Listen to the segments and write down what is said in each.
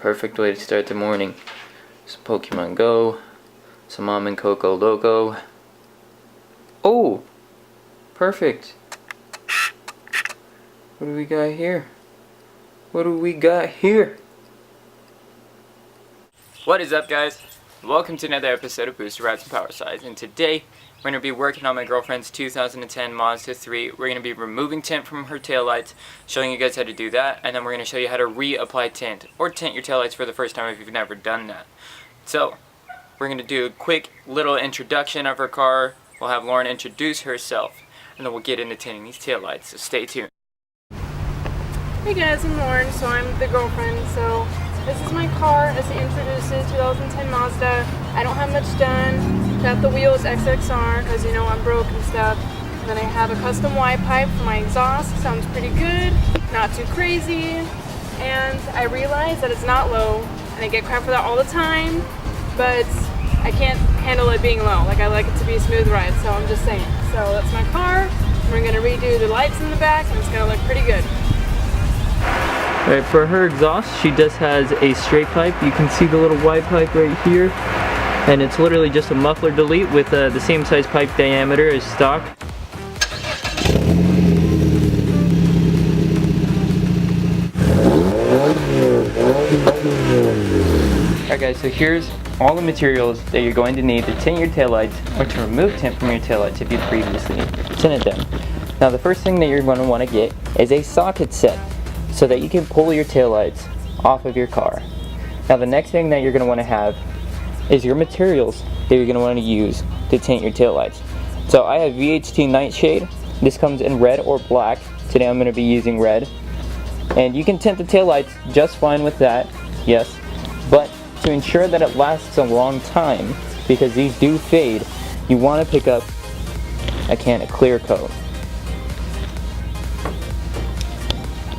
Perfect way to start the morning. Some Pokemon Go, some Almond Cocoa Loco. Oh! Perfect! What do we got here? What do we got here? What is up, guys? Welcome to another episode of Booster Rats and Power Size, and today we're going to be working on my girlfriend's 2010 Mazda 3. We're going to be removing tint from her taillights, showing you guys how to do that, and then we're going to show you how to reapply tint, or tint your taillights for the first time if you've never done that. So, we're going to do a quick little introduction of her car. We'll have Lauren introduce herself, and then we'll get into tinting these taillights, so stay tuned. Hey guys, I'm Lauren, so I'm the girlfriend. So this is my car as I introduced it, 2010 Mazda. I don't have much done. Got the wheels XXR because you know I'm broke and stuff. And then I have a custom Y pipe for my exhaust. Sounds pretty good, not too crazy. And I realize that it's not low, and I get crap for that all the time. But I can't handle it being low. Like I like it to be a smooth ride. So I'm just saying. So that's my car. We're gonna redo the lights in the back, and it's gonna look pretty good. Alright, for her exhaust, she just has a straight pipe. You can see the little Y pipe right here, and it's literally just a muffler delete with the same size pipe diameter as stock. Alright guys, so here's all the materials that you're going to need to tint your taillights, or to remove tint from your taillights if you previously tinted them. Now the first thing that you're going to want to get is a socket set, so that you can pull your taillights off of your car. Now the next thing that you're going to want to have is your materials that you're going to want to use to tint your taillights. So I have VHT Night shade. This comes in red or black. Today I'm going to be using red. And you can tint the taillights just fine with that, yes. But to ensure that it lasts a long time, because these do fade, you want to pick up a can of clear coat.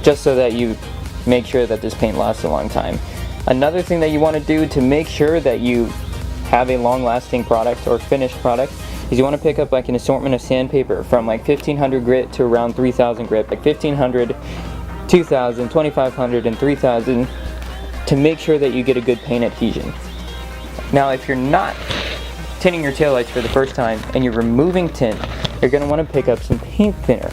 Just so that you make sure that this paint lasts a long time. Another thing that you want to do to make sure that you have a long-lasting product or finished product is you want to pick up like an assortment of sandpaper from like 1500 grit to around 3000 grit, like 1500, 2000, 2500, and 3000, to make sure that you get a good paint adhesion. Now if you're not tinting your taillights for the first time and you're removing tint, you're going to want to pick up some paint thinner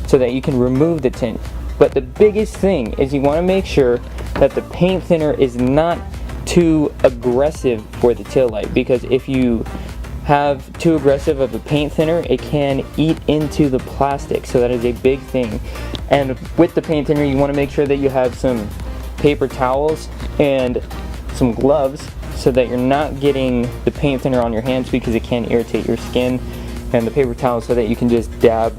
so that you can remove the tint. But the biggest thing is you want to make sure that the paint thinner is not too aggressive for the taillight, because if you have too aggressive of a paint thinner, it can eat into the plastic, so that is a big thing. And with the paint thinner, you want to make sure that you have some paper towels and some gloves so that you're not getting the paint thinner on your hands, because it can irritate your skin, and the paper towel so that you can just dab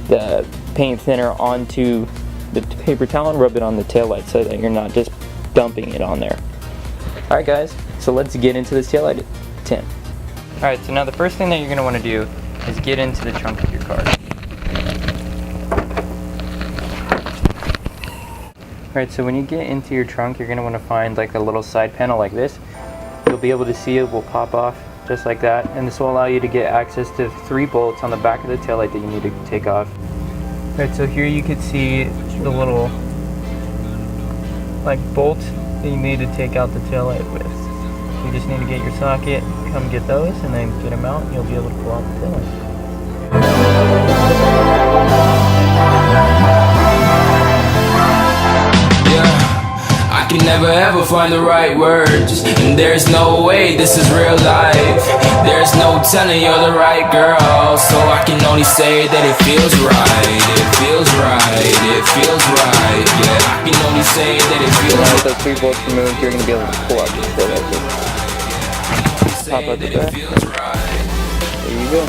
the paint thinner onto the paper towel and rub it on the taillight so that you're not just dumping it on there. Alright guys, so let's get into this taillight tint. Alright, so now the first thing that you're going to want to do is get into the trunk of your car. Alright, so when you get into your trunk, you're going to want to find like a little side panel like this. You'll be able to see it will pop off just like that, and this will allow you to get access to 3 bolts on the back of the taillight that you need to take off. Alright, so here you can see the little like bolt that you need to take out the taillight with. You just need to get your socket, come get those, and then get them out, and you'll be able to pull out the taillight. I can never ever find the right words, and there's no way this is real life. There's no telling you're the right girl, so I can only say that it feels right. It feels right, it feels right. Yeah, I can only say that it feels right. With those 3 bolts removed, you're going to be able to pull out this taillight. Pop out the back. There you go.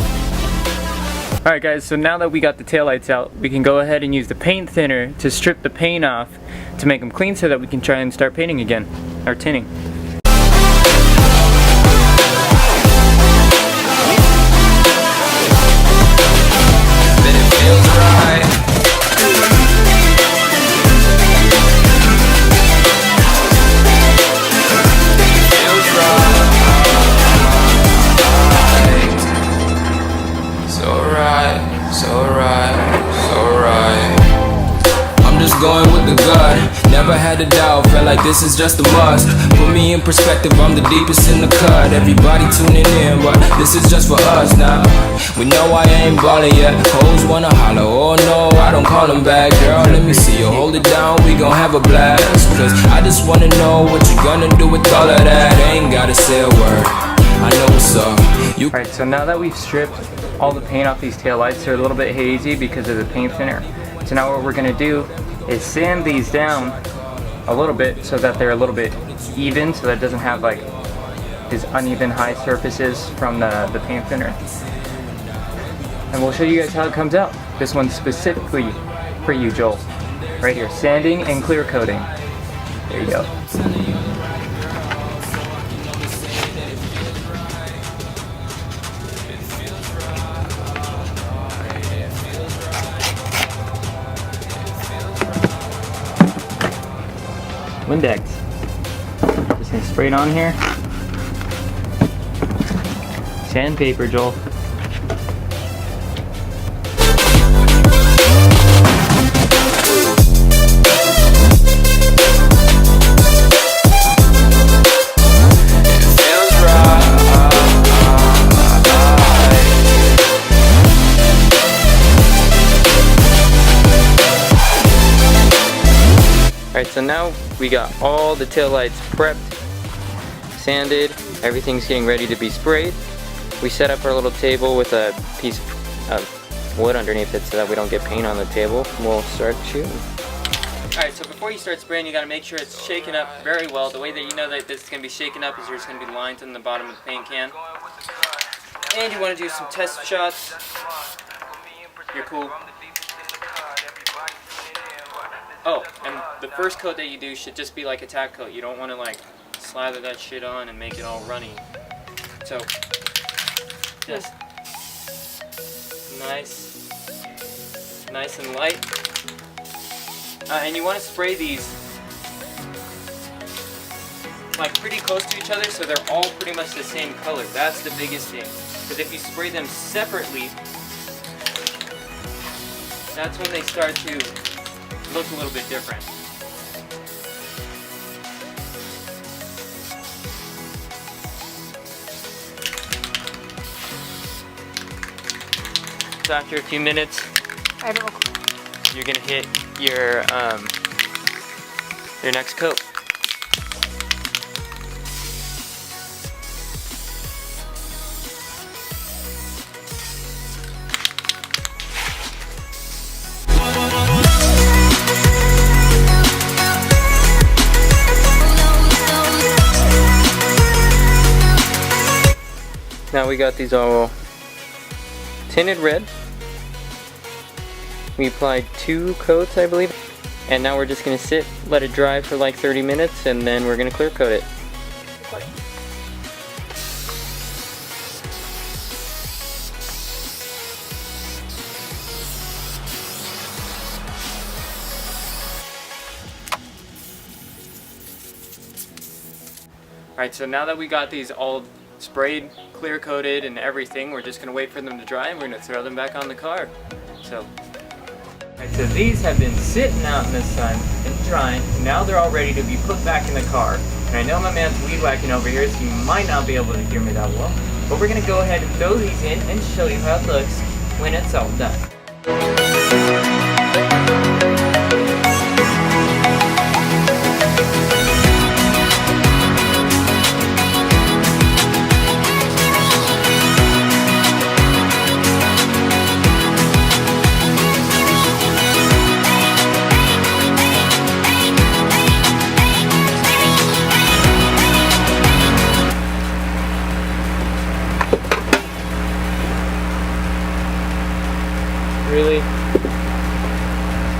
Alright guys, so now that we got the taillights out, we can go ahead and use the paint thinner to strip the paint off to make them clean so that we can try and start painting again, or tinting. That it feels right. Going with the gut, never had a doubt, felt like this is just a must. Put me in perspective, I'm the deepest in the cut. Everybody tuning in, but this is just for us now. We know I ain't ballin' yet. Hoes wanna holler, oh no, I don't call them back. Girl, let me see you hold it down, we gon' have a blast. Cause I just wanna know what you gonna do with all of that. Ain't gotta say a word, I know what's up. Alright, so now that we've stripped all the paint off these taillights, they're a little bit hazy because of the paint thinner. So now what we're gonna do is sand these down a little bit so that they're a little bit even, so that it doesn't have like these uneven high surfaces from the paint thinner. And we'll show you guys how it comes out. This one's specifically for you, Joel. Right here, sanding and clear coating. There you go. Windex. Just gonna spray it on here. Sandpaper, Joel. Alright, so now we got all the taillights prepped, sanded, everything's getting ready to be sprayed. We set up our little table with a piece of wood underneath it so that we don't get paint on the table. We'll start shooting. Alright, so before you start spraying, you gotta make sure it's shaken up very well. The way that you know that this is gonna be shaken up is there's gonna be lines in the bottom of the paint can. And you wanna do some test shots. You're cool. Oh, and the first coat that you do should just be like a tack coat. You don't want to like slather that shit on and make it all runny. So, just nice and light. And you want to spray these like pretty close to each other so they're all pretty much the same color. That's the biggest thing. Because if you spray them separately, that's when they start to look a little bit different. So after a few minutes, you're gonna hit your next coat. Now we got these all tinted red. We applied 2 coats, I believe. And now we're just gonna sit, let it dry for like 30 minutes, and then we're gonna clear coat it. Alright, so now that we got these all sprayed, clear coated and everything, we're just gonna wait for them to dry and we're gonna throw them back on the car. So these have been sitting out in the sun and drying, and now they're all ready to be put back in the car. And I know my man's weed whacking over here, so you might not be able to hear me that well, but we're gonna go ahead and throw these in and show you how it looks when it's all done. Really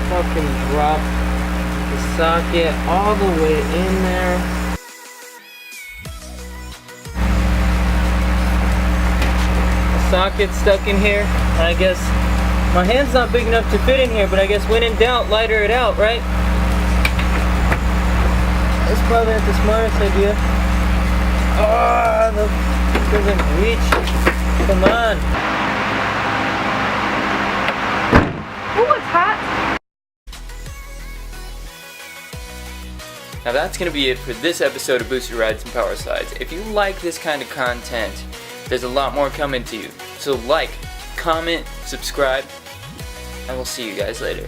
fucking drop the socket all the way in there. The socket's stuck in here. I guess my hand's not big enough to fit in here, but I guess when in doubt, lighter it out, right? That's probably not the smartest idea. Oh, the doesn't reach. Come on. Oh, it's hot. Now that's going to be it for this episode of Boosted Rides and Power Slides. If you like this kind of content, there's a lot more coming to you. So like, comment, subscribe, and we'll see you guys later.